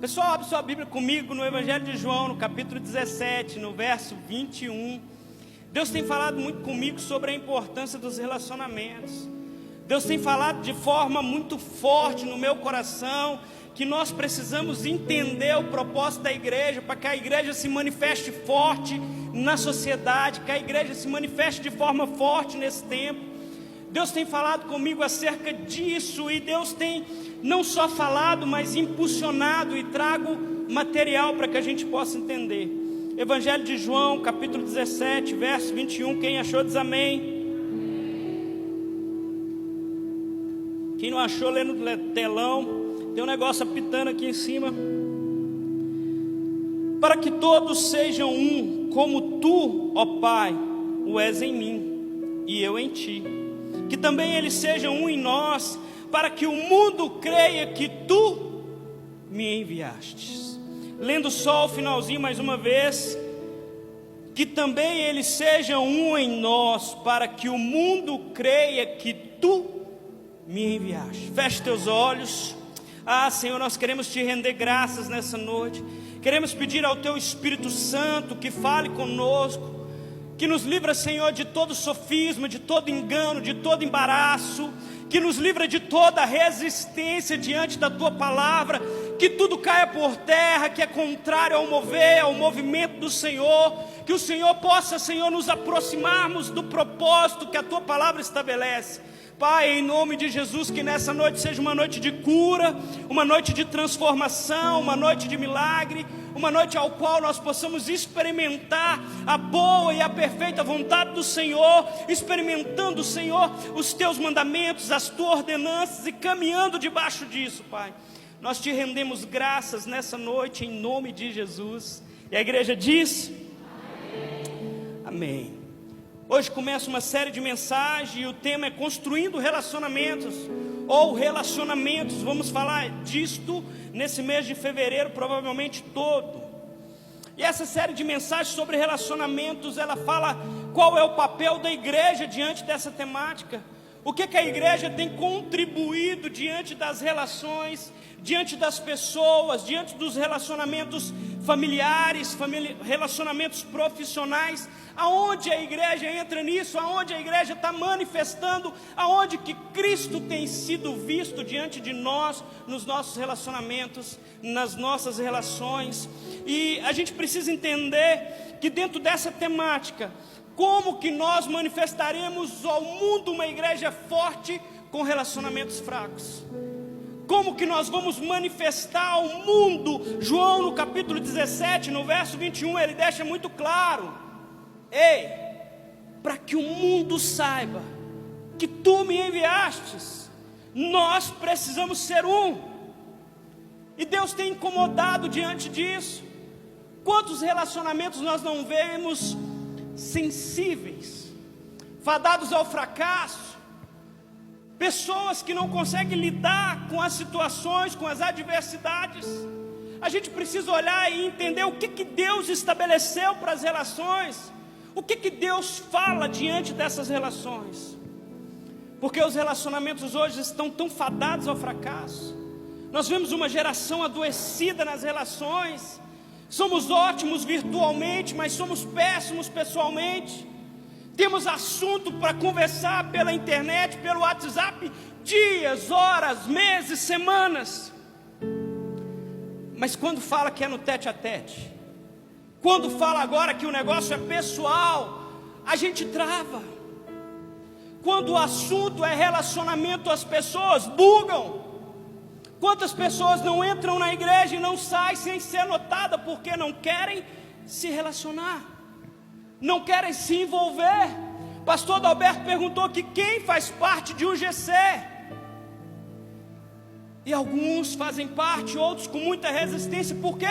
Pessoal, abre sua Bíblia comigo no Evangelho de João, no capítulo 17, no verso 21. Deus tem falado muito comigo sobre a importância dos relacionamentos. Deus tem falado de forma muito forte no meu coração que nós precisamos entender o propósito da igreja, para que a igreja se manifeste forte na sociedade, que a igreja se manifeste de forma forte nesse tempo. Deus tem falado comigo acerca disso, e Deus tem não só falado, mas impulsionado, e trago material para que a gente possa entender. Evangelho de João, capítulo 17, verso 21, quem achou diz amém. Quem não achou, lê no telão, tem um negócio apitando aqui em cima. Para que todos sejam um, como tu, ó Pai, o és em mim, e eu em ti. Que também eles sejam um em nós, para que o mundo creia que tu me enviastes. Lendo só o finalzinho mais uma vez. Que também eles sejam um em nós, para que o mundo creia que tu me enviaste. Feche teus olhos. Senhor, nós queremos te render graças nessa noite. Queremos pedir ao teu Espírito Santo que fale conosco, que nos livra, Senhor, de todo sofisma, de todo engano, de todo embaraço, que nos livra de toda resistência diante da tua palavra, que tudo caia por terra, que é contrário ao mover, ao movimento do Senhor, que o Senhor possa, Senhor, nos aproximarmos do propósito que a tua palavra estabelece. Pai, em nome de Jesus, que nessa noite seja uma noite de cura, uma noite de transformação, uma noite de milagre, uma noite ao qual nós possamos experimentar a boa e a perfeita vontade do Senhor, experimentando, Senhor, os teus mandamentos, as tuas ordenanças e caminhando debaixo disso, Pai. Nós te rendemos graças nessa noite em nome de Jesus. E a igreja diz: amém. Amém. Hoje começa uma série de mensagens e o tema é construindo relacionamentos, ou relacionamentos. Vamos falar disto nesse mês de fevereiro, provavelmente todo. E essa série de mensagens sobre relacionamentos, ela fala qual é o papel da igreja diante dessa temática. O que a igreja tem contribuído diante das relações, diante das pessoas, diante dos relacionamentos familiares, relacionamentos profissionais, aonde a igreja entra nisso, aonde a igreja está manifestando, aonde que Cristo tem sido visto diante de nós, nos nossos relacionamentos, nas nossas relações. E a gente precisa entender que dentro dessa temática, como que nós manifestaremos ao mundo uma igreja forte com relacionamentos fracos? Como que nós vamos manifestar ao mundo? João no capítulo 17, no verso 21, ele deixa muito claro: ei, para que o mundo saiba que tu me enviastes, nós precisamos ser um. E Deus tem incomodado diante disso. Quantos relacionamentos nós não vemos sensíveis, fadados ao fracasso, pessoas que não conseguem lidar com as situações, com as adversidades? A gente precisa olhar e entender o que Deus estabeleceu para as relações, o que Deus fala diante dessas relações, porque os relacionamentos hoje estão tão fadados ao fracasso. Nós vemos uma geração adoecida nas relações. Somos ótimos virtualmente, mas somos péssimos pessoalmente. Temos assunto para conversar pela internet, pelo WhatsApp, dias, horas, meses, semanas. Mas quando fala que é no tete a tete, quando fala agora que o negócio é pessoal, a gente trava. Quando o assunto é relacionamento, as pessoas bugam. Quantas pessoas não entram na igreja e não saem sem ser notada, porque não querem se relacionar, não querem se envolver? Pastor Adalberto perguntou que quem faz parte de um GC, e alguns fazem parte, outros com muita resistência. Por quê?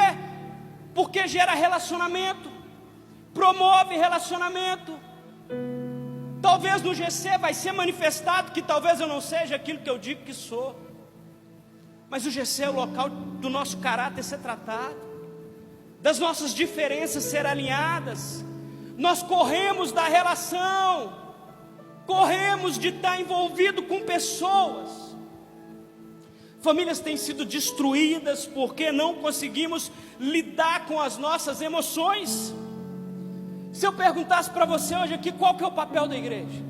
Porque gera relacionamento, promove relacionamento. Talvez no GC vai ser manifestado que talvez eu não seja aquilo que eu digo que sou, mas o GC é o local do nosso caráter ser tratado, das nossas diferenças ser alinhadas. Nós corremos da relação, corremos de estar envolvido com pessoas. Famílias têm sido destruídas porque não conseguimos lidar com as nossas emoções. Se eu perguntasse para você hoje aqui, qual que é o papel da igreja?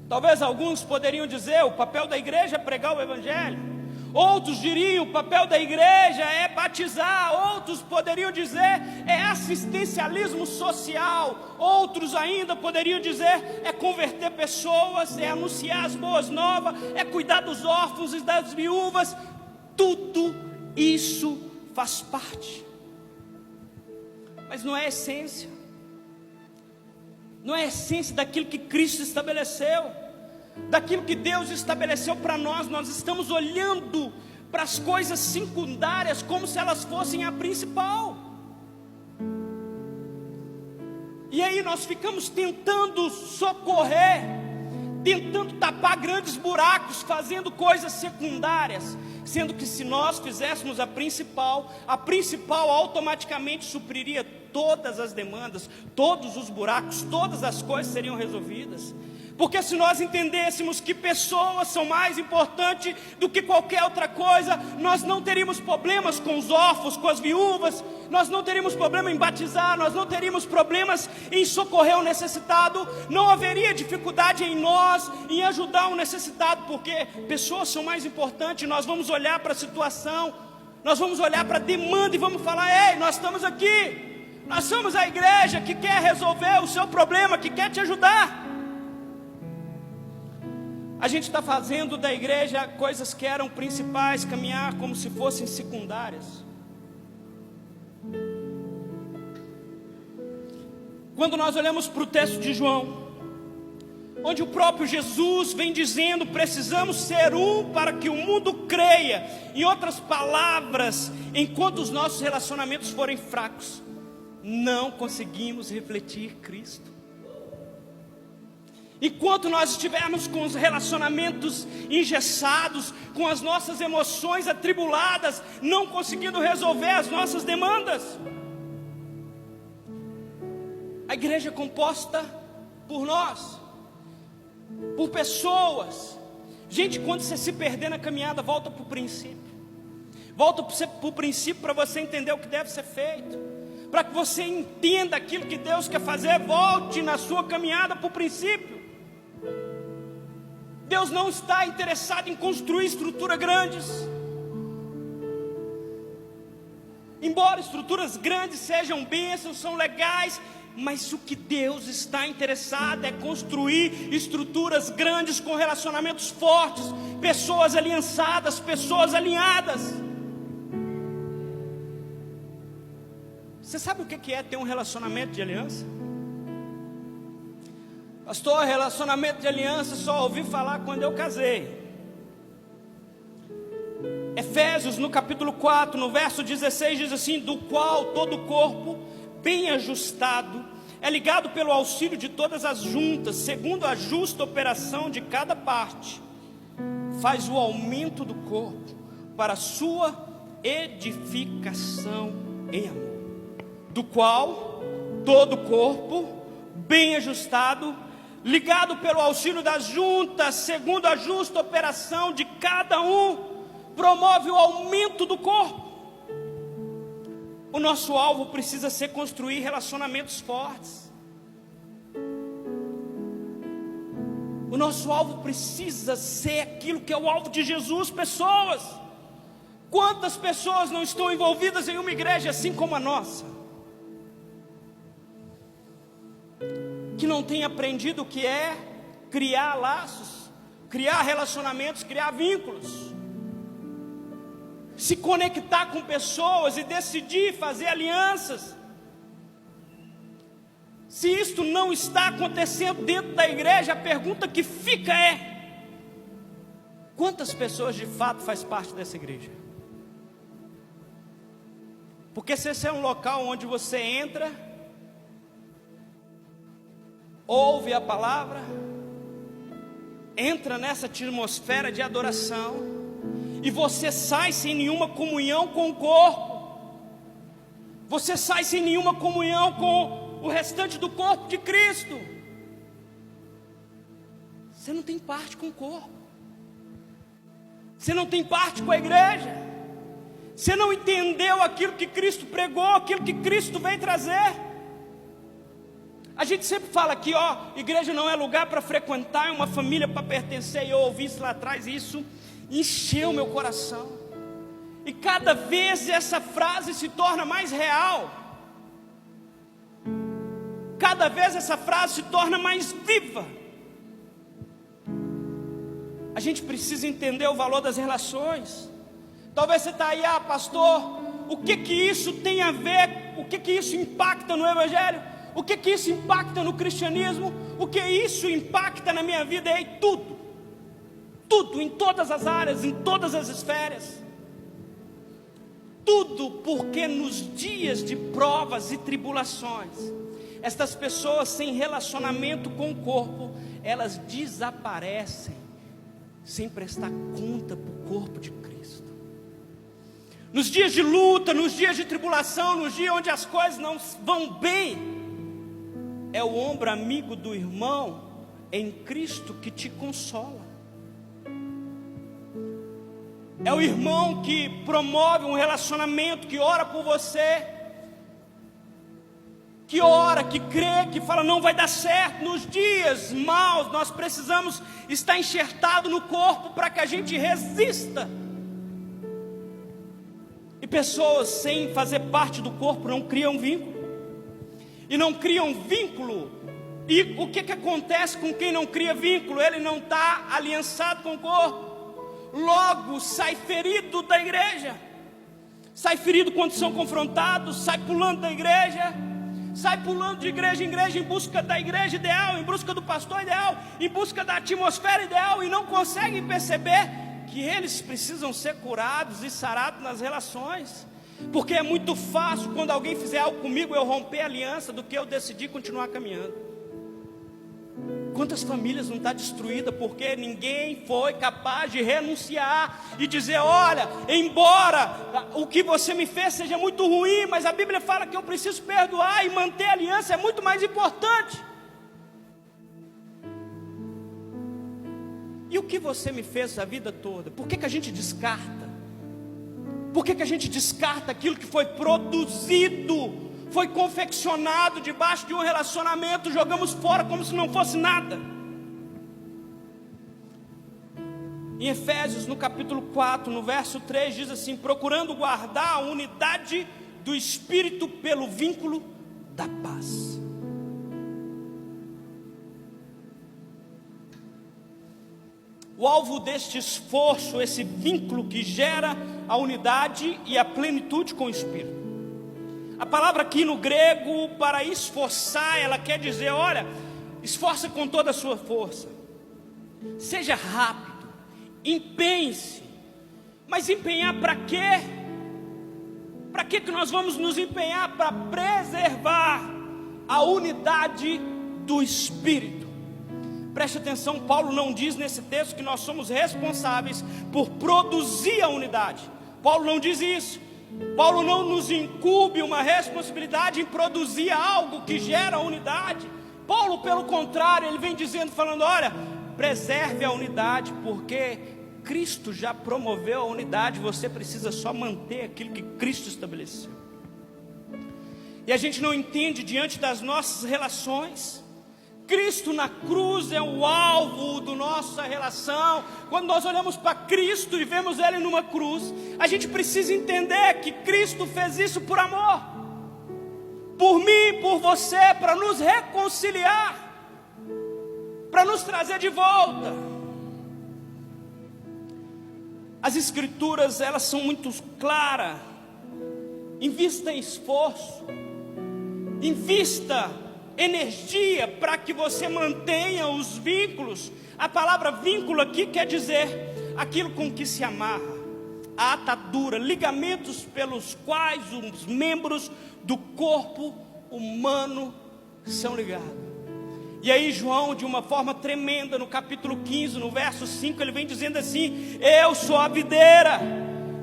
Talvez alguns poderiam dizer, o papel da igreja é pregar o evangelho. Outros diriam, o papel da igreja é batizar. Outros poderiam dizer, é assistencialismo social. Outros ainda poderiam dizer, é converter pessoas, é anunciar as boas novas, é cuidar dos órfãos e das viúvas. Tudo isso faz parte, mas não é a essência. Não é a essência daquilo que Cristo estabeleceu, daquilo que Deus estabeleceu para nós. Nós estamos olhando para as coisas secundárias como se elas fossem a principal. E aí nós ficamos tentando socorrer, tentando tapar grandes buracos, fazendo coisas secundárias, sendo que se nós fizéssemos a principal automaticamente supriria todas as demandas, todos os buracos, todas as coisas seriam resolvidas. Porque se nós entendêssemos que pessoas são mais importantes do que qualquer outra coisa, nós não teríamos problemas com os órfãos, com as viúvas, nós não teríamos problema em batizar, nós não teríamos problemas em socorrer o necessitado, não haveria dificuldade em nós, em ajudar o necessitado, porque pessoas são mais importantes. Nós vamos olhar para a situação, nós vamos olhar para a demanda e vamos falar, ei, nós estamos aqui, nós somos a igreja que quer resolver o seu problema, que quer te ajudar. A gente está fazendo da igreja coisas que eram principais, caminhar como se fossem secundárias. Quando nós olhamos para o texto de João, onde o próprio Jesus vem dizendo, precisamos ser um para que o mundo creia. Em outras palavras, enquanto os nossos relacionamentos forem fracos, não conseguimos refletir Cristo. Enquanto nós estivermos com os relacionamentos engessados, com as nossas emoções atribuladas, não conseguindo resolver as nossas demandas. A igreja é composta por nós, por pessoas. Gente, quando você se perder na caminhada, volta para o princípio. Volta para o princípio para você entender o que deve ser feito. Para que você entenda aquilo que Deus quer fazer, volte na sua caminhada para o princípio. Deus não está interessado em construir estruturas grandes. Embora estruturas grandes sejam bênçãos, são legais, mas o que Deus está interessado é construir estruturas grandes com relacionamentos fortes, pessoas aliançadas, pessoas alinhadas. Você sabe o que é ter um relacionamento de aliança? Pastor, relacionamento de aliança só ouvi falar quando eu casei. Efésios no capítulo 4, no verso 16 diz assim, do qual todo o corpo bem ajustado é ligado pelo auxílio de todas as juntas, segundo a justa operação de cada parte, faz o aumento do corpo para a sua edificação em amor, do qual todo o corpo bem ajustado, ligado pelo auxílio das juntas, segundo a justa operação de cada um, promove o aumento do corpo. O nosso alvo precisa ser construir relacionamentos fortes. O nosso alvo precisa ser aquilo que é o alvo de Jesus, pessoas. Quantas pessoas não estão envolvidas em uma igreja assim como a nossa? Que não tem aprendido o que é criar laços, criar relacionamentos, criar vínculos, se conectar com pessoas e decidir fazer alianças. Se isto não está acontecendo dentro da igreja, a pergunta que fica é: quantas pessoas de fato faz parte dessa igreja? Porque se esse é um local onde você entra, ouve a palavra, entra nessa atmosfera de adoração, e você sai sem nenhuma comunhão com o corpo, você sai sem nenhuma comunhão com o restante do corpo de Cristo, você não tem parte com o corpo, Você não tem parte com a igreja. Você não entendeu aquilo que Cristo pregou, aquilo que Cristo veio trazer. A gente sempre fala aqui, igreja não é lugar para frequentar, é uma família para pertencer. E eu ouvi isso lá atrás e isso encheu meu coração. E cada vez essa frase se torna mais real. Cada vez essa frase se torna mais viva. A gente precisa entender o valor das relações. Talvez você está aí, pastor, o que isso tem a ver? O que isso impacta no Evangelho? O que isso impacta no cristianismo? O que isso impacta na minha vida? E tudo. Tudo, em todas as áreas, em todas as esferas. Tudo porque nos dias de provas e tribulações, estas pessoas sem relacionamento com o corpo, elas desaparecem sem prestar conta para o corpo de Cristo. Nos dias de luta, nos dias de tribulação, nos dias onde as coisas não vão bem, é o ombro amigo do irmão em Cristo que te consola. É o irmão que promove um relacionamento, que ora por você, que ora, que crê, que fala não vai dar certo. Nos dias maus nós precisamos estar enxertado no corpo para que a gente resista. E pessoas sem fazer parte do corpo não criam vínculo. E não criam vínculo. E o que acontece com quem não cria vínculo? Ele não está aliançado com o corpo. Logo sai ferido da igreja. Sai ferido quando são confrontados. Sai pulando da igreja. Sai pulando de igreja em igreja em busca da igreja ideal, em busca do pastor ideal, em busca da atmosfera ideal, e não conseguem perceber que eles precisam ser curados e sarados nas relações. Porque é muito fácil quando alguém fizer algo comigo eu romper a aliança do que eu decidir continuar caminhando. Quantas famílias não estão destruídas porque ninguém foi capaz de renunciar e dizer, olha, embora o que você me fez seja muito ruim, mas a Bíblia fala que eu preciso perdoar e manter a aliança é muito mais importante. E o que você me fez a vida toda? Por que a gente descarta? Por que a gente descarta aquilo que foi produzido, foi confeccionado debaixo de um relacionamento, jogamos fora como se não fosse nada? Em Efésios, no capítulo 4, no verso 3, diz assim: procurando guardar a unidade do Espírito pelo vínculo da paz. O alvo deste esforço, esse vínculo que gera a unidade e a plenitude com o Espírito. A palavra aqui no grego para esforçar, ela quer dizer, olha, esforça com toda a sua força. Seja rápido, empenhe-se. Mas empenhar para quê? Para que nós vamos nos empenhar? Para preservar a unidade do Espírito. Preste atenção, Paulo não diz nesse texto que nós somos responsáveis por produzir a unidade. Paulo não diz isso. Paulo não nos incumbe uma responsabilidade em produzir algo que gera unidade. Paulo, pelo contrário, ele vem dizendo, falando, olha, preserve a unidade, porque Cristo já promoveu a unidade, você precisa só manter aquilo que Cristo estabeleceu. E a gente não entende diante das nossas relações. Cristo na cruz é o alvo da nossa relação. Quando nós olhamos para Cristo e vemos Ele numa cruz, a gente precisa entender que Cristo fez isso por amor, por mim, por você, para nos reconciliar, para nos trazer de volta. As Escrituras, elas são muito claras. Invista em esforço, invista energia para que você mantenha os vínculos. A palavra vínculo aqui quer dizer aquilo com que se amarra, a atadura, ligamentos pelos quais os membros do corpo humano são ligados. E aí João, de uma forma tremenda, no capítulo 15, no verso 5, ele vem dizendo assim: eu sou a videira.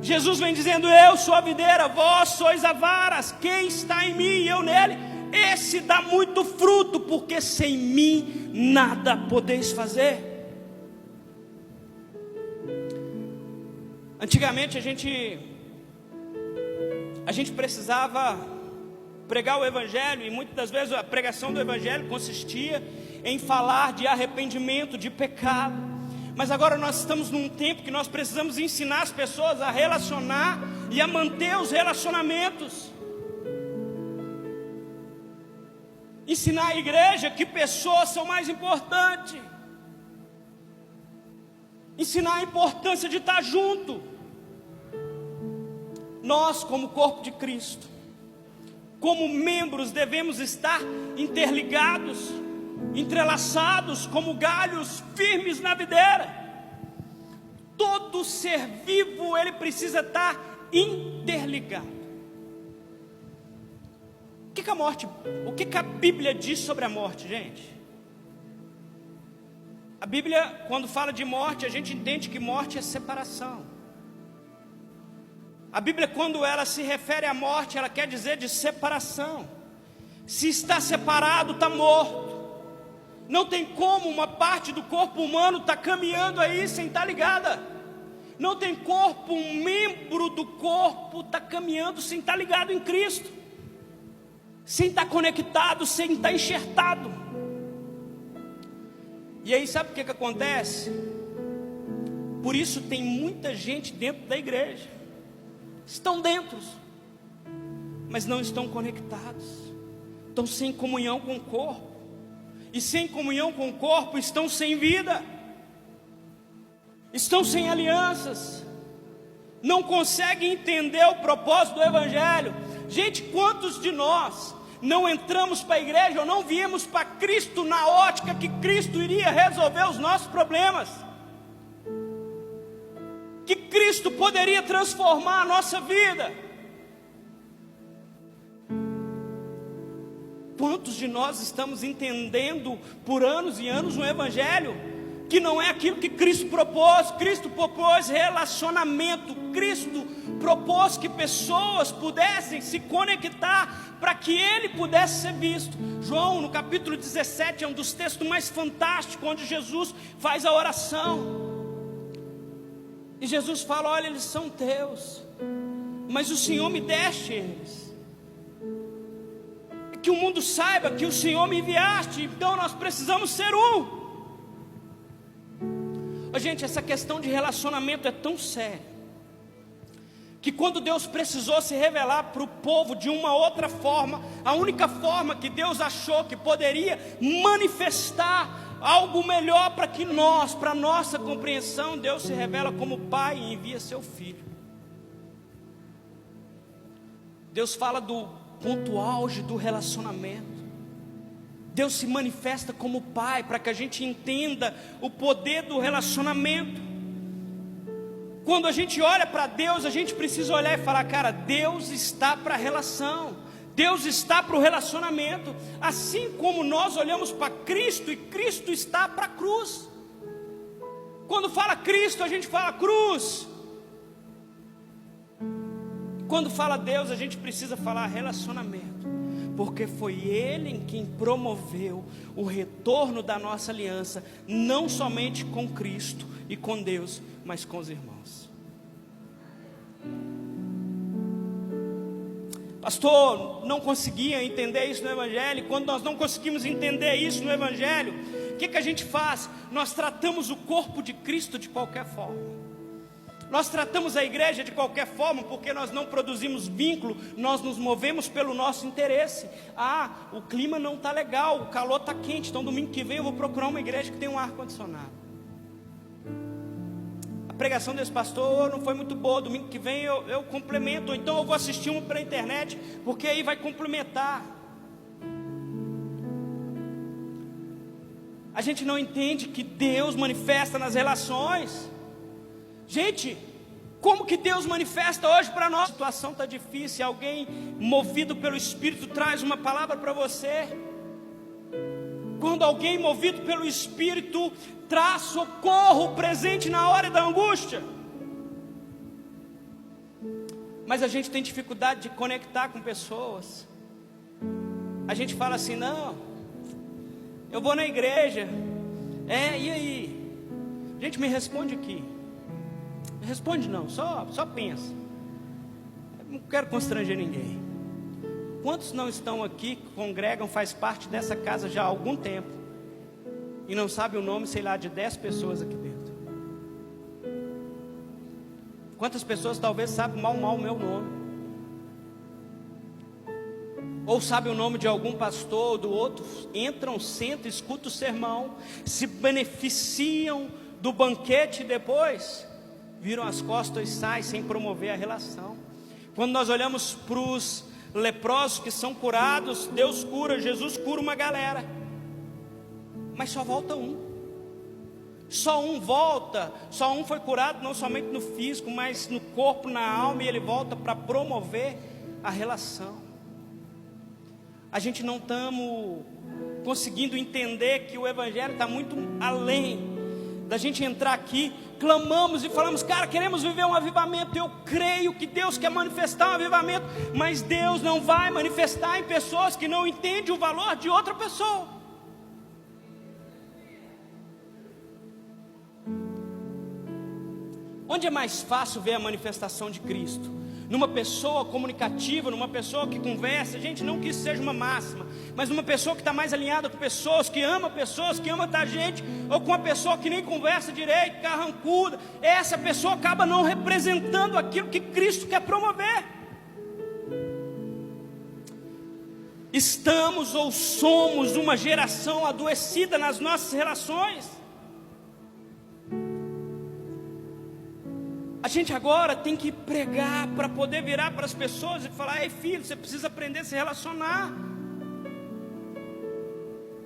Jesus vem dizendo, eu sou a videira, vós sois a varas, quem está em mim e eu nele, esse dá muito fruto, porque sem mim nada podeis fazer. Antigamente a gente precisava pregar o Evangelho, e muitas das vezes a pregação do Evangelho consistia em falar de arrependimento, de pecado. Mas agora nós estamos num tempo que nós precisamos ensinar as pessoas a relacionar e a manter os relacionamentos. Ensinar a igreja que pessoas são mais importantes. Ensinar a importância de estar junto. Nós, como corpo de Cristo, como membros, devemos estar interligados, entrelaçados como galhos firmes na videira. Todo ser vivo, ele precisa estar interligado. O que a Bíblia diz sobre a morte, gente? A Bíblia, quando fala de morte, a gente entende que morte é separação. A Bíblia, quando ela se refere à morte, ela quer dizer de separação. Se está separado, está morto. Não tem como uma parte do corpo humano estar caminhando aí sem estar ligada. Não tem corpo, um membro do corpo está caminhando sem estar ligado em Cristo, sem estar conectado, sem estar enxertado. E aí sabe o que acontece? Por isso tem muita gente dentro da igreja. Estão dentro, mas não estão conectados. Estão sem comunhão com o corpo. E sem comunhão com o corpo estão sem vida. Estão sem alianças. Não conseguem entender o propósito do Evangelho. Gente, quantos de nós não entramos para a igreja ou não viemos para Cristo na ótica que Cristo iria resolver os nossos problemas? Que Cristo poderia transformar a nossa vida? Quantos de nós estamos entendendo por anos e anos um Evangelho que não é aquilo que Cristo propôs? Cristo propôs relacionamento. Cristo propôs que pessoas pudessem se conectar para que Ele pudesse ser visto. João, no capítulo 17, é um dos textos mais fantásticos, onde Jesus faz a oração. E Jesus fala: olha, eles são teus, mas o Senhor me deste eles. Que o mundo saiba que o Senhor me enviaste, então nós precisamos ser um. Gente, essa questão de relacionamento é tão séria, que quando Deus precisou se revelar para o povo de uma outra forma, a única forma que Deus achou que poderia manifestar algo melhor para que nós, para nossa compreensão, Deus se revela como Pai e envia seu Filho. Deus fala do ponto auge do relacionamento. Deus se manifesta como Pai para que a gente entenda o poder do relacionamento. Quando a gente olha para Deus, a gente precisa olhar e falar: cara, Deus está para a relação, Deus está para o relacionamento. Assim como nós olhamos para Cristo, e Cristo está para a cruz. Quando fala Cristo, a gente fala cruz. Quando fala Deus, a gente precisa falar relacionamento, porque foi Ele em quem promoveu o retorno da nossa aliança, não somente com Cristo e com Deus, mas com os irmãos. Pastor, não conseguia entender isso no Evangelho. Quando nós não conseguimos entender isso no Evangelho, o que a gente faz? Nós tratamos o corpo de Cristo de qualquer forma. Nós tratamos a igreja de qualquer forma, porque nós não produzimos vínculo, nós nos movemos pelo nosso interesse. Ah, o clima não está legal, o calor está quente, então domingo que vem eu vou procurar uma igreja que tem um ar-condicionado. A pregação desse pastor não foi muito boa, domingo que vem eu complemento, ou então eu vou assistir uma pela internet, porque aí vai complementar. A gente não entende que Deus manifesta nas relações. Gente, como que Deus manifesta hoje para nós? A situação está difícil, alguém movido pelo Espírito traz uma palavra para você. Quando alguém movido pelo Espírito traz socorro presente na hora da angústia. Mas a gente tem dificuldade de conectar com pessoas. A gente fala assim: não, eu vou na igreja. E aí? Gente, me responde aqui. Responde não, só pensa. Eu não quero constranger ninguém. Quantos não estão aqui, que congregam, faz parte dessa casa já há algum tempo e não sabe o nome, sei lá, de 10 pessoas aqui dentro? Quantas pessoas talvez sabem mal o meu nome? Ou sabem o nome de algum pastor ou do outro, entram, sentam, escutam o sermão, se beneficiam do banquete e depois viram as costas e saem sem promover a relação. Quando nós olhamos para os leprosos que são curados, Deus cura, Jesus cura uma galera, mas só volta um. Só um volta, só um foi curado, não somente no físico, mas no corpo, na alma, e ele volta para promover a relação. A gente não estamos conseguindo entender que o Evangelho está muito além da gente entrar aqui, clamamos e falamos, cara, queremos viver um avivamento. Eu creio que Deus quer manifestar um avivamento, mas Deus não vai manifestar em pessoas que não entendem o valor de outra pessoa. Onde é mais fácil ver a manifestação de Cristo? Numa pessoa comunicativa, numa pessoa que conversa. Gente, não que isso seja uma máxima, mas numa pessoa que está mais alinhada com pessoas, que ama a gente, ou com uma pessoa que nem conversa direito, carrancuda. Essa pessoa acaba não representando aquilo que Cristo quer promover. Estamos ou somos uma geração adoecida nas nossas relações. A gente agora tem que pregar para poder virar para as pessoas e falar, ei filho, você precisa aprender a se relacionar.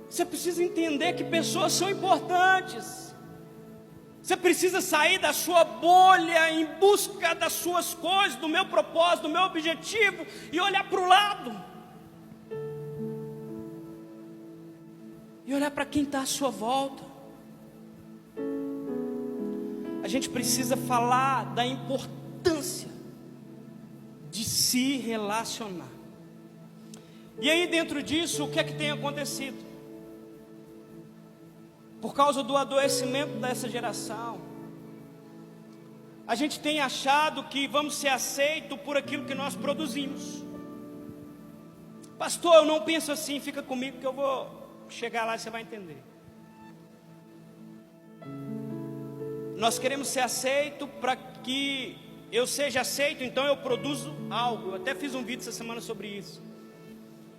Você precisa entender que pessoas são importantes. Você precisa sair da sua bolha em busca das suas coisas, do meu propósito, do meu objetivo, e olhar para o lado. E olhar para quem está à sua volta. A gente precisa falar da importância de se relacionar. E aí dentro disso, o que é que tem acontecido? Por causa do adoecimento dessa geração, a gente tem achado que vamos ser aceitos por aquilo que nós produzimos. Pastor, eu não penso assim, fica comigo que eu vou chegar lá e você vai entender. Nós queremos ser aceitos. Para que eu seja aceito, então eu produzo algo. Eu até fiz um vídeo essa semana sobre isso.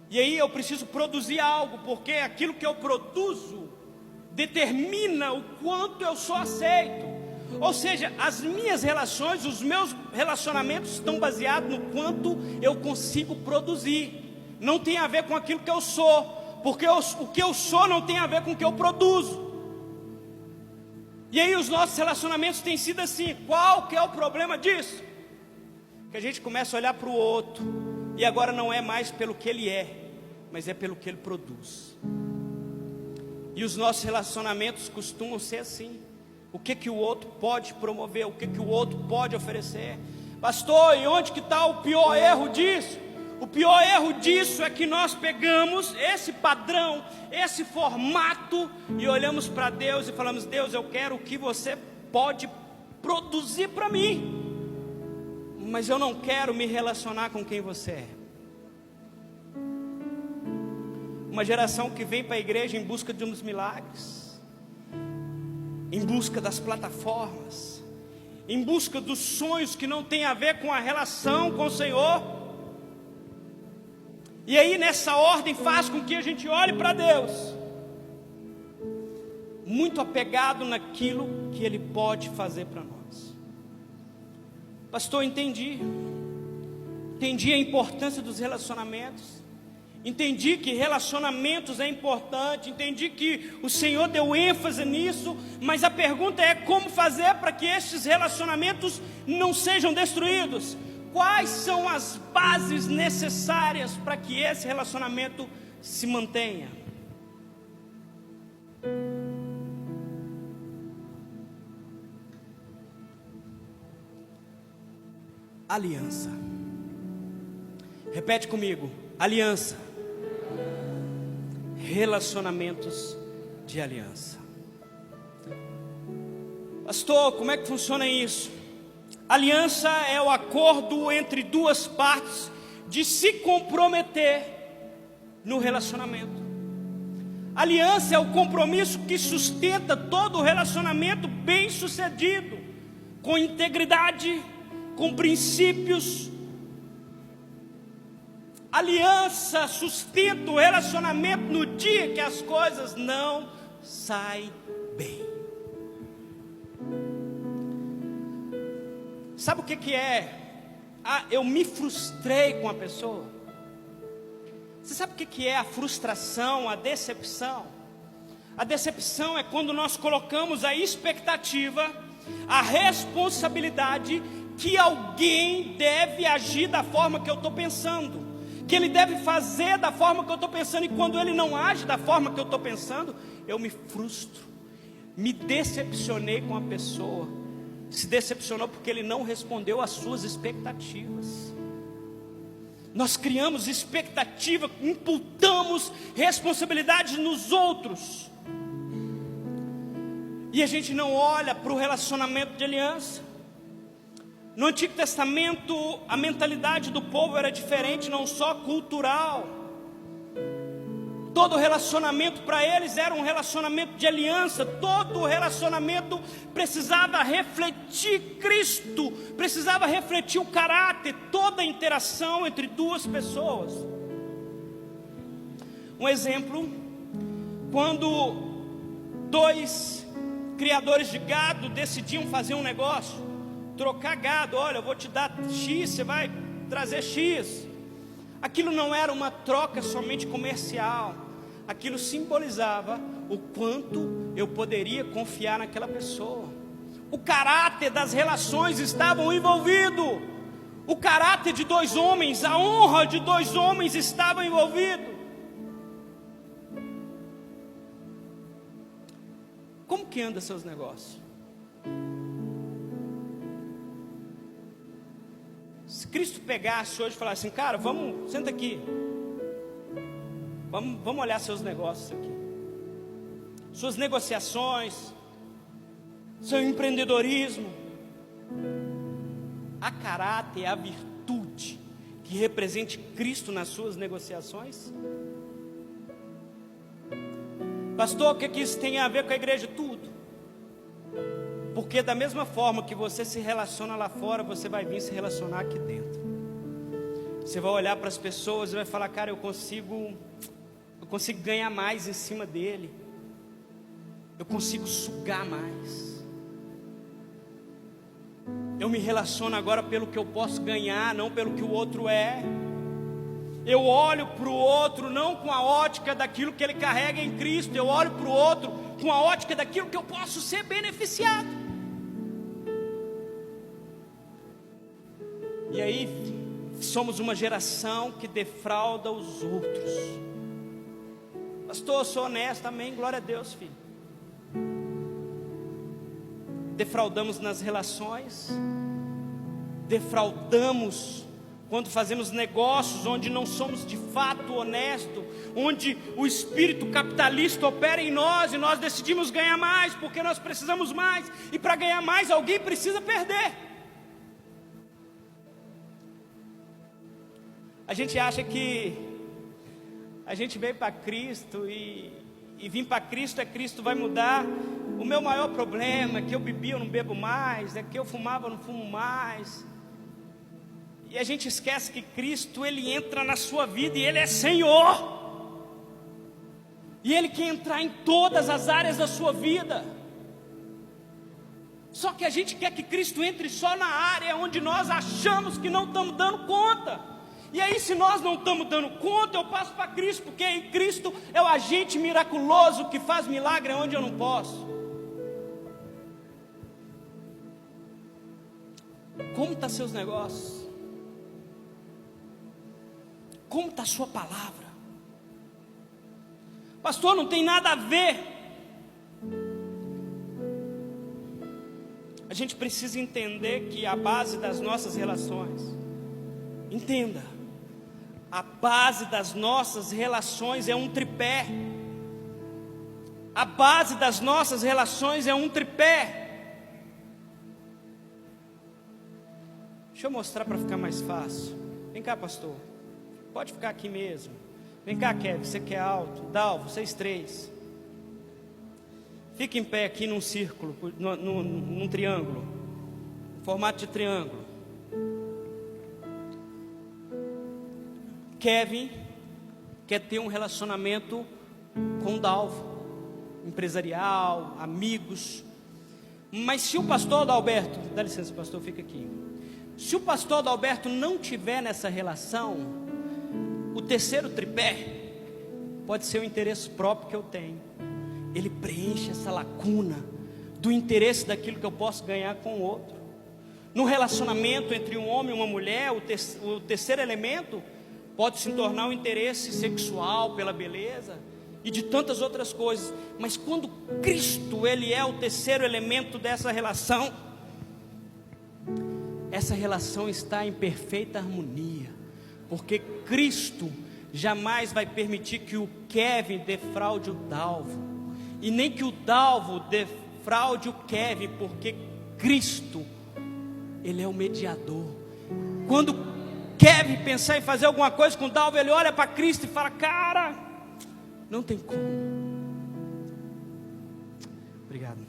E aí eu preciso produzir algo, porque aquilo que eu produzo determina o quanto eu sou aceito. Ou seja, as minhas relações, os meus relacionamentos estão baseados no quanto eu consigo produzir. Não tem a ver com aquilo que eu sou, porque o que eu sou não tem a ver com o que eu produzo. E aí os nossos relacionamentos têm sido assim. Qual que é o problema disso? Que a gente começa a olhar para o outro, e agora não é mais pelo que ele é, mas é pelo que ele produz. E os nossos relacionamentos costumam ser assim. O que o outro pode promover, o que o outro pode oferecer. Pastor, e onde que está o pior erro disso? O pior erro disso é que nós pegamos esse padrão, esse formato, e olhamos para Deus e falamos, Deus, eu quero o que você pode produzir para mim, mas eu não quero me relacionar com quem você é. Uma geração que vem para a igreja em busca de uns milagres, em busca das plataformas, em busca dos sonhos que não tem a ver com a relação com o Senhor. E aí nessa ordem faz com que a gente olhe para Deus muito apegado naquilo que Ele pode fazer para nós. Pastor, entendi a importância dos relacionamentos, entendi que relacionamentos é importante, entendi que o Senhor deu ênfase nisso, mas a pergunta é como fazer para que estes relacionamentos não sejam destruídos? Quais são as bases necessárias para que esse relacionamento se mantenha? Aliança. Repete comigo: aliança. Relacionamentos de aliança. Pastor, como é que funciona isso? Aliança é o acordo entre duas partes de se comprometer no relacionamento. Aliança é o compromisso que sustenta todo o relacionamento bem-sucedido, com integridade, com princípios. Aliança sustenta o relacionamento no dia que as coisas não saem bem. Sabe o que é? Eu me frustrei com a pessoa. Você sabe o que é a frustração, a decepção? A decepção é quando nós colocamos a expectativa, a responsabilidade que alguém deve agir da forma que eu estou pensando, que ele deve fazer da forma que eu estou pensando, e quando ele não age da forma que eu estou pensando, eu me frustro, me decepcionei com a pessoa. Se decepcionou porque ele não respondeu às suas expectativas. Nós criamos expectativa, imputamos responsabilidade nos outros, e a gente não olha para o relacionamento de aliança. No Antigo Testamento, a mentalidade do povo era diferente, não só cultural. Todo relacionamento para eles era um relacionamento de aliança. Todo relacionamento precisava refletir Cristo, precisava refletir o caráter, toda a interação entre duas pessoas. Um exemplo, quando dois criadores de gado decidiam fazer um negócio, trocar gado. Olha, eu vou te dar X, você vai trazer X. Aquilo não era uma troca somente comercial, aquilo simbolizava o quanto eu poderia confiar naquela pessoa. O caráter das relações estavam envolvido. O caráter de dois homens, a honra de dois homens estava envolvido. Como que anda seus negócios? Se Cristo pegasse hoje e falasse assim, cara, vamos, senta aqui, vamos olhar seus negócios aqui, suas negociações, seu empreendedorismo. Há caráter, há virtude que represente Cristo nas suas negociações? Pastor, o que isso tem a ver com a igreja? Tudo. Porque da mesma forma que você se relaciona lá fora, você vai vir se relacionar aqui dentro. Você vai olhar para as pessoas e vai falar, cara, eu consigo ganhar mais em cima dele. Eu consigo sugar mais. Eu me relaciono agora pelo que eu posso ganhar, não pelo que o outro é. Eu olho para o outro não com a ótica daquilo que ele carrega em Cristo. Eu olho para o outro com a ótica daquilo que eu posso ser beneficiado. E aí somos uma geração que defrauda os outros. Pastor, eu sou honesto, amém, glória a Deus, filho. Defraudamos nas relações, defraudamos quando fazemos negócios onde não somos de fato honestos, onde o espírito capitalista opera em nós e nós decidimos ganhar mais porque nós precisamos mais, e para ganhar mais alguém precisa perder. A gente acha que a gente veio para Cristo e vir para Cristo Cristo vai mudar o meu maior problema, é que eu bebi, eu não bebo mais, é que eu fumava, eu não fumo mais. E a gente esquece que Cristo, Ele entra na sua vida e Ele é Senhor. E Ele quer entrar em todas as áreas da sua vida. Só que a gente quer que Cristo entre só na área onde nós achamos que não estamos dando conta. E aí, se nós não estamos dando conta, eu passo para Cristo, porque em Cristo é o agente miraculoso que faz milagre onde eu não posso. Como estão seus negócios? Como está a sua palavra? Pastor, não tem nada a ver. A gente precisa entender que a base das nossas relações, entenda, a base das nossas relações é um tripé. A base das nossas relações é um tripé. Deixa eu mostrar para ficar mais fácil. Vem cá, pastor. Pode ficar aqui mesmo. Vem cá, Kevin, você que é alto. Dalvo, vocês três. Fica em pé aqui num círculo, num triângulo. Formato de triângulo. Kevin quer ter um relacionamento com o Dalvo, empresarial, amigos. Mas se o pastor Adalberto, dá licença, pastor, fica aqui. Se o pastor Adalberto não tiver nessa relação, o terceiro tripé pode ser o interesse próprio que eu tenho. Ele preenche essa lacuna do interesse daquilo que eu posso ganhar com o outro. No relacionamento entre um homem e uma mulher, o terceiro elemento pode se tornar um interesse sexual pela beleza e de tantas outras coisas. Mas quando Cristo, Ele é o terceiro elemento dessa relação, essa relação está em perfeita harmonia, porque Cristo jamais vai permitir que o Kevin defraude o Dalvo, e nem que o Dalvo defraude o Kevin, porque Cristo, Ele é o mediador. Quando Kevin pensar em fazer alguma coisa com o Dalvo, ele olha para Cristo e fala: cara, não tem como. Obrigado.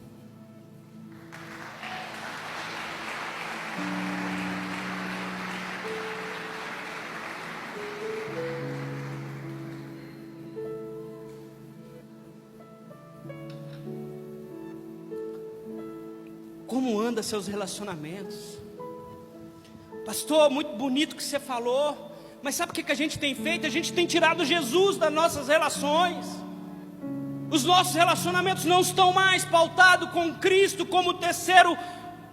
Como anda seus relacionamentos? Pastor, muito bonito que você falou, mas sabe o que a gente tem feito? A gente tem tirado Jesus das nossas relações. Os nossos relacionamentos não estão mais pautados com Cristo como o terceiro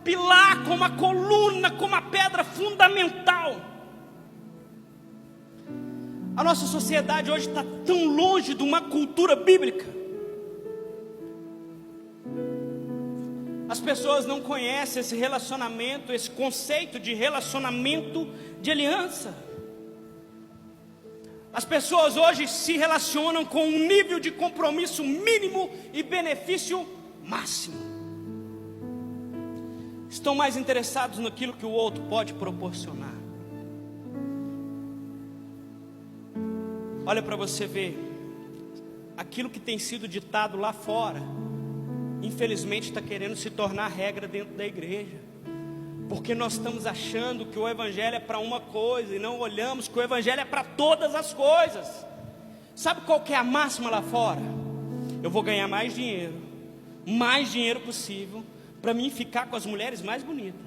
pilar, como a coluna, como a pedra fundamental. A nossa sociedade hoje está tão longe de uma cultura bíblica. As pessoas não conhecem esse relacionamento, esse conceito de relacionamento de aliança. As pessoas hoje se relacionam com um nível de compromisso mínimo e benefício máximo. Estão mais interessados naquilo que o outro pode proporcionar. Olha para você ver, aquilo que tem sido ditado lá fora, infelizmente está querendo se tornar regra dentro da igreja, porque nós estamos achando que o evangelho é para uma coisa e não olhamos que o evangelho é para todas as coisas. Sabe qual que é a máxima lá fora? Eu vou ganhar mais dinheiro possível, para mim ficar com as mulheres mais bonitas,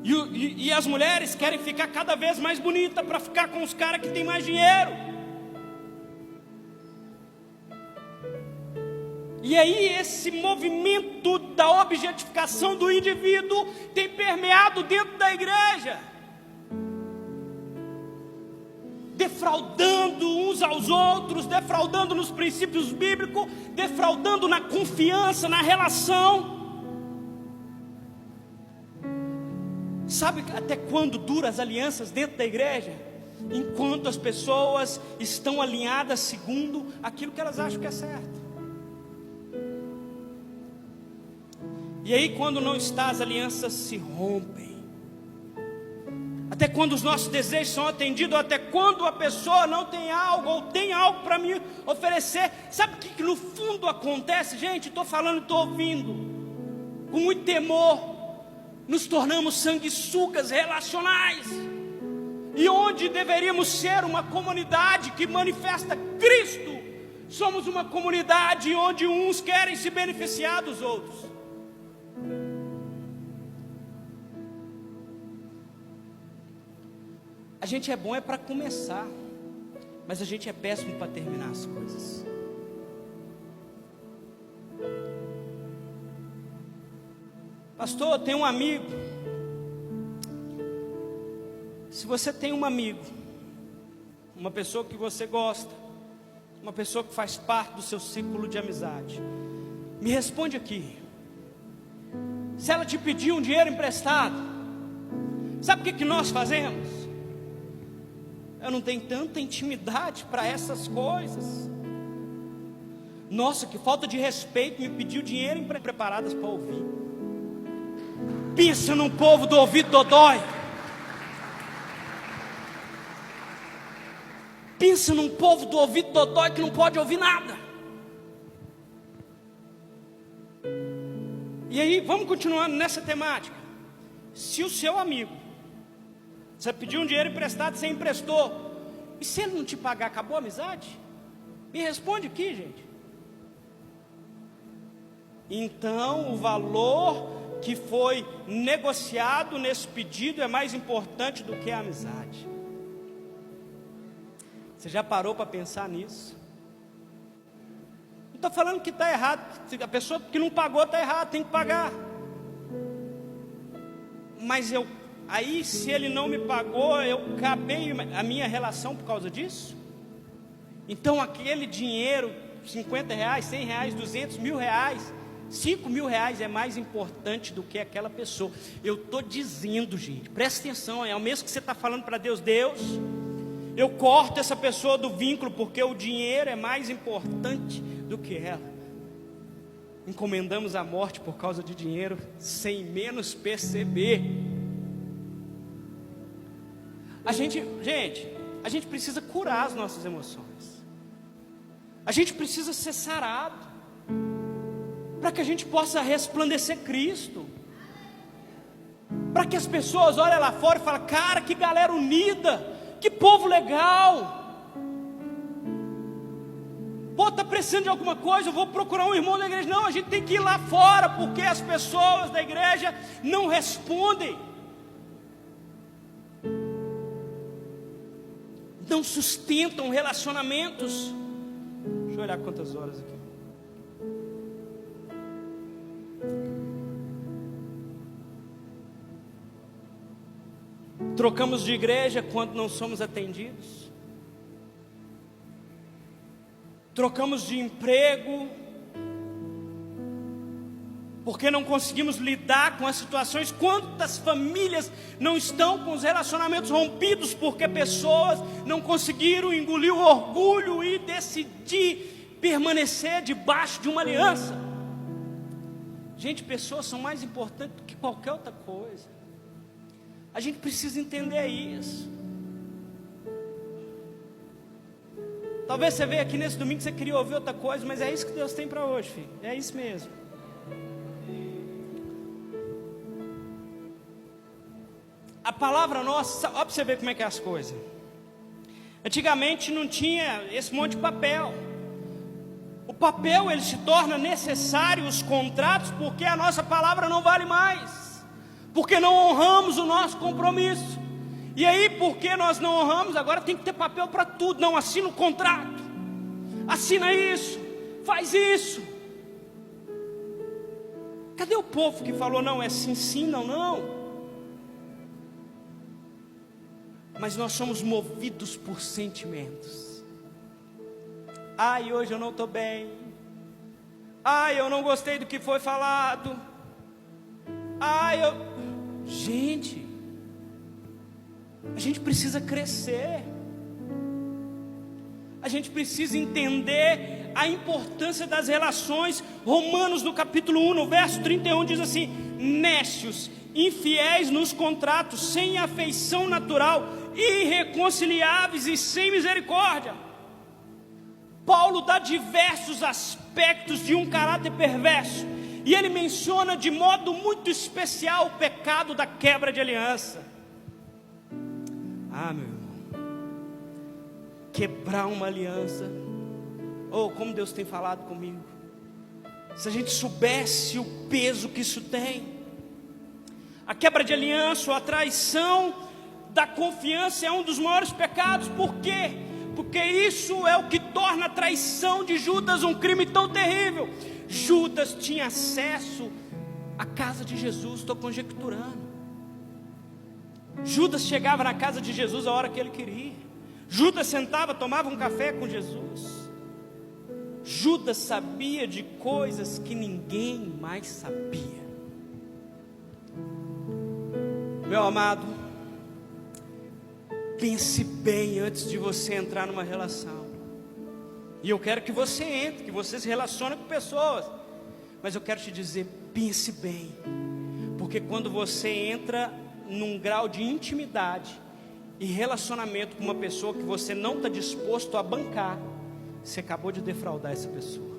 e as mulheres querem ficar cada vez mais bonitas para ficar com os caras que têm mais dinheiro. E aí esse movimento da objetificação do indivíduo tem permeado dentro da igreja, defraudando uns aos outros, defraudando nos princípios bíblicos, defraudando na confiança, na relação. Sabe até quando duram as alianças dentro da igreja? Enquanto as pessoas estão alinhadas segundo aquilo que elas acham que é certo. E aí quando não está, as alianças se rompem. Até quando os nossos desejos são atendidos, até quando a pessoa não tem algo, ou tem algo para me oferecer. Sabe o que no fundo acontece, gente? Estou falando, estou ouvindo, com muito temor. Nos tornamos sanguessugas relacionais. E onde deveríamos ser uma comunidade que manifesta Cristo, somos uma comunidade onde uns querem se beneficiar dos outros. A gente é bom para começar, mas a gente é péssimo para terminar as coisas. Pastor, eu tenho um amigo. Se você tem um amigo, uma pessoa que você gosta, uma pessoa que faz parte do seu círculo de amizade, me responde aqui. Se ela te pedir um dinheiro emprestado, sabe o que nós fazemos? Eu não tenho tanta intimidade para essas coisas. Nossa, que falta de respeito, me pediu dinheiro preparadas para ouvir. Pensa num povo do ouvido dodói. Pensa num povo do ouvido dodói que não pode ouvir nada. E aí, vamos continuando nessa temática. Se o seu amigo, você pediu um dinheiro emprestado, você emprestou, e se ele não te pagar, acabou a amizade? Me responde aqui, gente. Então, o valor que foi negociado nesse pedido é mais importante do que a amizade. Você já parou para pensar nisso? Não estou falando que está errado. A pessoa que não pagou está errado, tem que pagar. Mas aí se ele não me pagou, eu acabei a minha relação por causa disso? Então aquele dinheiro, 50 reais, 100 reais, 200, mil reais, 5 mil reais é mais importante do que aquela pessoa. Eu estou dizendo, gente, presta atenção, é o mesmo que você está falando para Deus. Deus, eu corto essa pessoa do vínculo, porque o dinheiro é mais importante do que ela. Encomendamos a morte por causa de dinheiro, sem menos perceber. A gente precisa curar as nossas emoções. A gente precisa ser sarado, para que a gente possa resplandecer Cristo, para que as pessoas olhem lá fora e falem: cara, que galera unida, que povo legal. Pô, está precisando de alguma coisa, eu vou procurar um irmão da igreja. Não, a gente tem que ir lá fora, porque as pessoas da igreja não respondem, não sustentam relacionamentos. Deixa eu olhar quantas horas aqui. Trocamos de igreja quando não somos atendidos. Trocamos de emprego porque não conseguimos lidar com as situações. Quantas famílias não estão com os relacionamentos rompidos porque pessoas não conseguiram engolir o orgulho e decidir permanecer debaixo de uma aliança? Gente, pessoas são mais importantes do que qualquer outra coisa. A gente precisa entender isso. Talvez você veja aqui nesse domingo, você queria ouvir outra coisa, mas é isso que Deus tem para hoje, filho. É isso mesmo. A palavra nossa, olha para você ver como é que é as coisas. Antigamente não tinha esse monte de papel. O papel, ele se torna necessário, os contratos, porque a nossa palavra não vale mais, porque não honramos o nosso compromisso. E aí, porque nós não honramos, agora tem que ter papel para tudo. Não, assina o contrato, assina isso, faz isso. Cadê o povo que falou: não, é sim, sim, não, não? Mas nós somos movidos por sentimentos. Ai, hoje eu não estou bem. Ai, eu não gostei do que foi falado. Ai, Gente, a gente precisa crescer. A gente precisa entender a importância das relações. Romanos, no capítulo 1, no verso 31, diz assim: nécios, infiéis nos contratos, sem afeição natural, irreconciliáveis e sem misericórdia. Paulo dá diversos aspectos de um caráter perverso, e ele menciona de modo muito especial o pecado da quebra de aliança. Ah, meu irmão, quebrar uma aliança, como Deus tem falado comigo. Se a gente soubesse o peso que isso tem. A quebra de aliança, ou a traição da confiança, é um dos maiores pecados. Por quê? Porque isso é o que torna a traição de Judas um crime tão terrível. Judas tinha acesso à casa de Jesus, estou conjecturando. Judas chegava na casa de Jesus a hora que ele queria. Judas sentava, tomava um café com Jesus. Judas sabia de coisas que ninguém mais sabia. Meu amado, pense bem antes de você entrar numa relação. E eu quero que você entre, que você se relacione com pessoas. Mas eu quero te dizer, pense bem. Porque quando você entra num grau de intimidade, e relacionamento com uma pessoa que você não está disposto a bancar, você acabou de defraudar essa pessoa.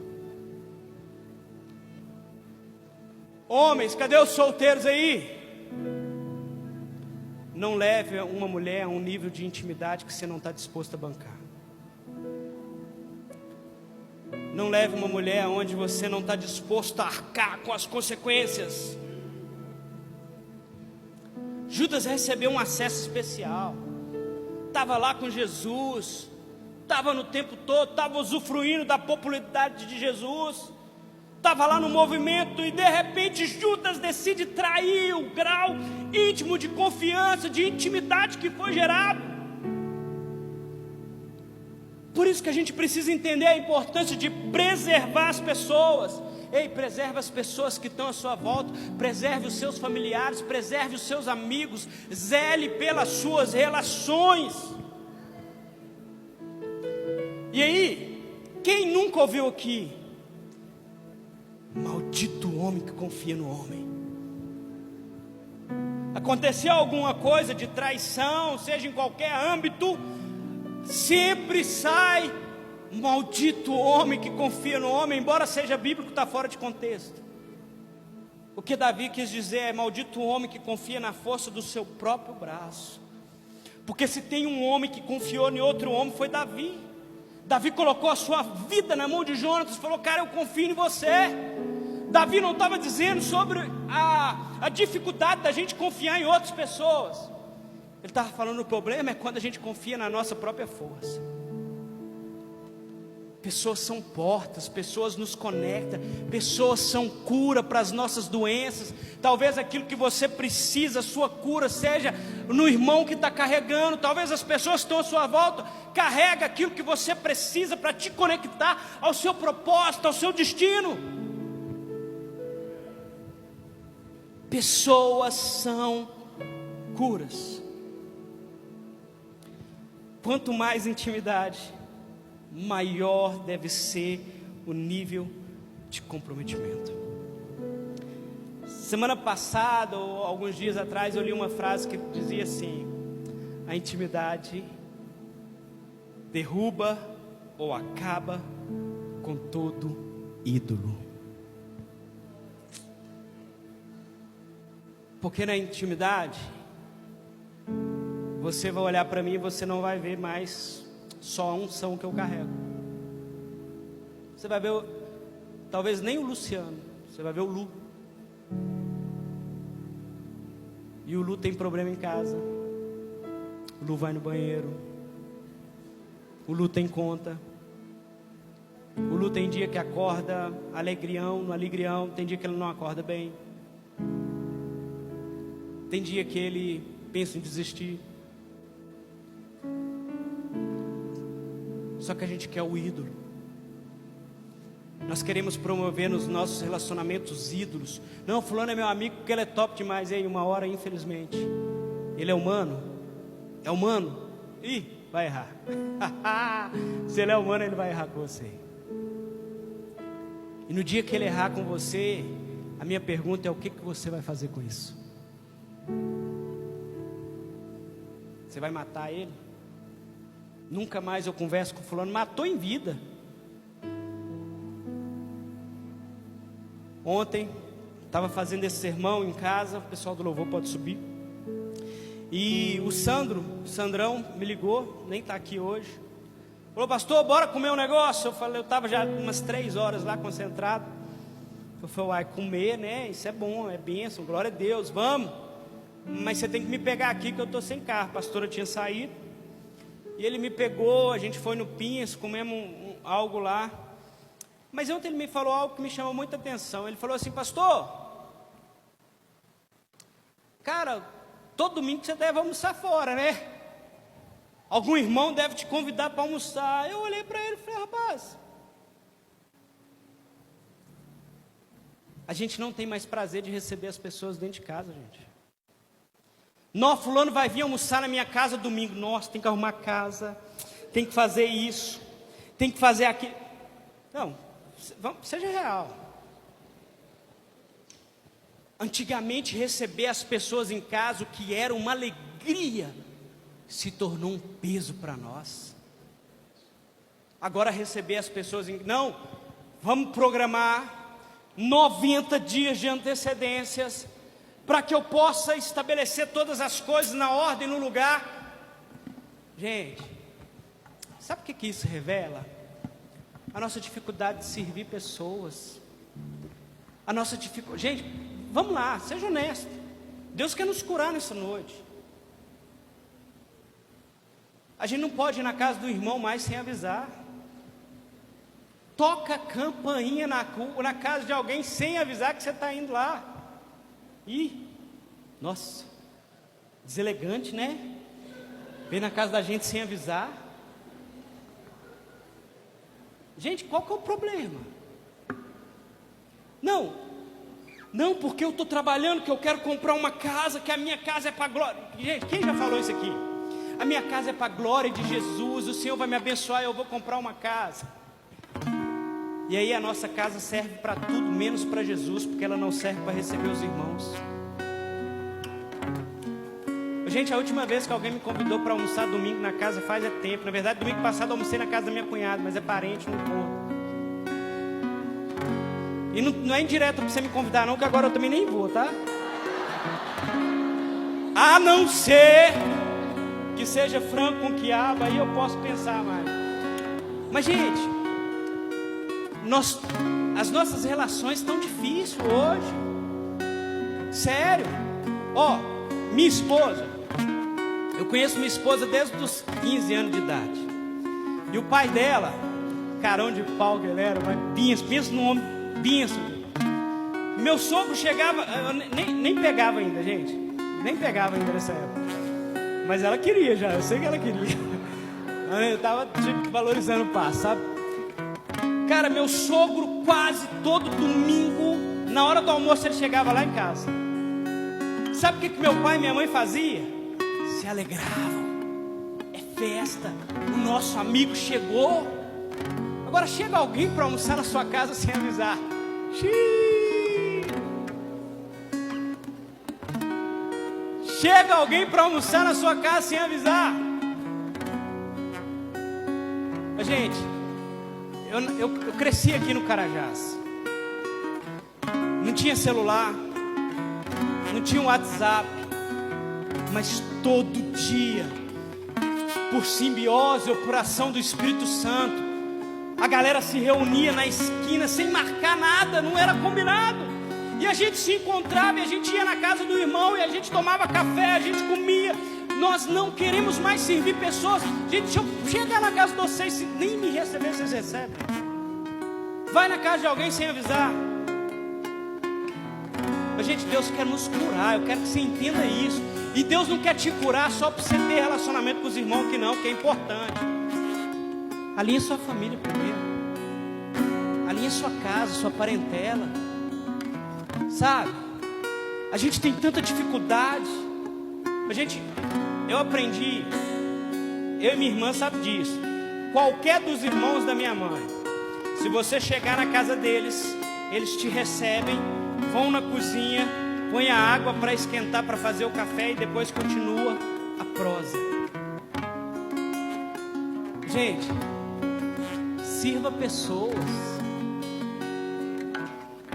Homens, cadê os solteiros aí? Não leve uma mulher a um nível de intimidade que você não está disposto a bancar. Não leve uma mulher onde você não está disposto a arcar com as consequências. Judas recebeu um acesso especial. Estava lá com Jesus, estava no tempo todo, estava usufruindo da popularidade de Jesus, estava lá no movimento, e de repente Judas decide trair o grau íntimo de confiança, de intimidade que foi gerado. Por isso que a gente precisa entender a importância de preservar as pessoas. Ei, preserve as pessoas que estão à sua volta, preserve os seus familiares, preserve os seus amigos, zele pelas suas relações. E aí, quem nunca ouviu aqui? Maldito homem que confia no homem. Aconteceu alguma coisa de traição, seja em qualquer âmbito, sempre sai maldito homem que confia no homem, embora seja bíblico, está fora de contexto. O que Davi quis dizer é: maldito homem que confia na força do seu próprio braço. Porque se tem um homem que confiou em outro homem, foi Davi. Davi colocou a sua vida na mão de Jonatas e falou: cara, eu confio em você. Davi não estava dizendo sobre a dificuldade da gente confiar em outras pessoas. Ele estava falando: o problema é quando a gente confia na nossa própria força. Pessoas são portas, pessoas nos conectam, pessoas são cura para as nossas doenças. Talvez aquilo que você precisa, a sua cura seja no irmão que está carregando. Talvez as pessoas que estão à sua volta carregam aquilo que você precisa para te conectar ao seu propósito, ao seu destino. Pessoas são curas. Quanto mais intimidade, maior deve ser o nível de comprometimento. Semana passada, ou alguns dias atrás, eu li uma frase que dizia assim: a intimidade derruba ou acaba com todo ídolo. Porque na intimidade, você vai olhar para mim e você não vai ver mais só a unção que eu carrego. Você vai ver, talvez nem o Luciano, você vai ver o Lu. E o Lu tem problema em casa. O Lu vai no banheiro. O Lu tem conta. O Lu tem dia que acorda alegrião, no alegrião. Tem dia que ele não acorda bem. Tem dia que ele pensa em desistir. Só que a gente quer o ídolo. Nós queremos promover nos nossos relacionamentos ídolos. Não, fulano é meu amigo porque ele é top demais. E aí, uma hora, infelizmente, ele é humano. É humano. Ih, vai errar. Se ele é humano, ele vai errar com você. E no dia que ele errar com você, a minha pergunta é: o que você vai fazer com isso? Você vai matar ele? Nunca mais eu converso com fulano. Matou em vida. Ontem estava fazendo esse sermão em casa. O pessoal do louvor pode subir. E o Sandrão me ligou, nem está aqui hoje. Falou: pastor, bora comer um negócio. Eu falei, eu estava já umas 3 horas lá concentrado. Eu falei: uai, comer, né? Isso é bom, é bênção, glória a Deus, vamos. Mas você tem que me pegar aqui que eu estou sem carro. A pastora tinha saído. E ele me pegou, a gente foi no Pinhas, comemos algo lá. Mas ontem ele me falou algo que me chamou muita atenção. Ele falou assim: pastor, cara, todo domingo você deve almoçar fora, né? Algum irmão deve te convidar para almoçar. Eu olhei para ele e falei: rapaz, a gente não tem mais prazer de receber as pessoas dentro de casa, gente. Nossa, fulano vai vir almoçar na minha casa domingo. Nossa, tem que arrumar a casa, tem que fazer isso, tem que fazer aquilo. Não, seja real. Antigamente, receber as pessoas em casa, o que era uma alegria, se tornou um peso para nós. Agora receber as pessoas não, vamos programar 90 dias de antecedências para que eu possa estabelecer todas as coisas na ordem, no lugar. Gente, sabe o que isso revela? A nossa dificuldade de servir pessoas. A nossa dificuldade. Gente, vamos lá, seja honesto. Deus quer nos curar nessa noite. A gente não pode ir na casa do irmão mais sem avisar. Toca campainha na casa de alguém sem avisar que você está indo lá. Ih, nossa, deselegante, né? Vem na casa da gente sem avisar. Gente, qual que é o problema? Não, porque eu estou trabalhando, que eu quero comprar uma casa, que a minha casa é para a glória. Gente, quem já falou isso aqui? A minha casa é para a glória de Jesus, o Senhor vai me abençoar, eu vou comprar uma casa. E aí a nossa casa serve para tudo, menos para Jesus, porque ela não serve para receber os irmãos. Gente, a última vez que alguém me convidou para almoçar domingo na casa faz tempo. Na verdade, domingo passado eu almocei na casa da minha cunhada, mas é parente, não conta. E não é indireto para você me convidar não, que agora eu também nem vou, tá? A não ser que seja frango com quiabo, aí eu posso pensar mais. Mas, gente, as nossas relações estão difíceis hoje. Sério. Minha esposa, eu conheço minha esposa desde os 15 anos de idade. E o pai dela, carão de pau que ele era, mas pensa num homem pinço. Meu sogro chegava, eu nem pegava ainda, gente. Nem pegava ainda nessa época. Mas ela queria já, eu sei que ela queria. Eu estava valorizando o passo, sabe? Cara, meu sogro quase todo domingo, na hora do almoço ele chegava lá em casa. Sabe o que meu pai e minha mãe faziam? Se alegravam. É festa, o nosso amigo chegou. Agora chega alguém para almoçar na sua casa sem avisar. Chega alguém para almoçar na sua casa sem avisar. Gente, eu cresci aqui no Carajás. Não tinha celular, não tinha WhatsApp, mas todo dia, por simbiose ou por ação do Espírito Santo, a galera se reunia na esquina sem marcar nada, não era combinado. E a gente se encontrava, e a gente ia na casa do irmão, e a gente tomava café, a gente comia. Nós não queremos mais servir pessoas. Gente, se eu chegar na casa de vocês, se nem me receber, vocês recebem. Vai na casa de alguém sem avisar. Mas, gente, Deus quer nos curar, eu quero que você entenda isso. E Deus não quer te curar só para você ter relacionamento com os irmãos, que é importante. Alinhe sua família primeiro. Alinhe sua casa, sua parentela. Sabe? A gente tem tanta dificuldade. Mas, gente, eu aprendi, eu e minha irmã sabe disso. Qualquer dos irmãos da minha mãe, se você chegar na casa deles, eles te recebem, vão na cozinha, põe a água para esquentar, para fazer o café, e depois continua a prosa. Gente, sirva pessoas.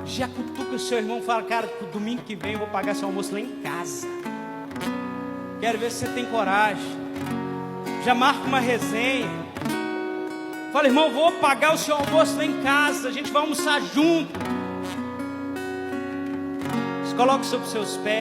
Já cutuca o seu irmão e fala: cara, domingo que vem eu vou pagar seu almoço lá em casa. Quero ver se você tem coragem. Já marca uma resenha. Fala: irmão, vou pagar o seu almoço lá em casa, a gente vai almoçar junto. Coloque sobre os seus pés.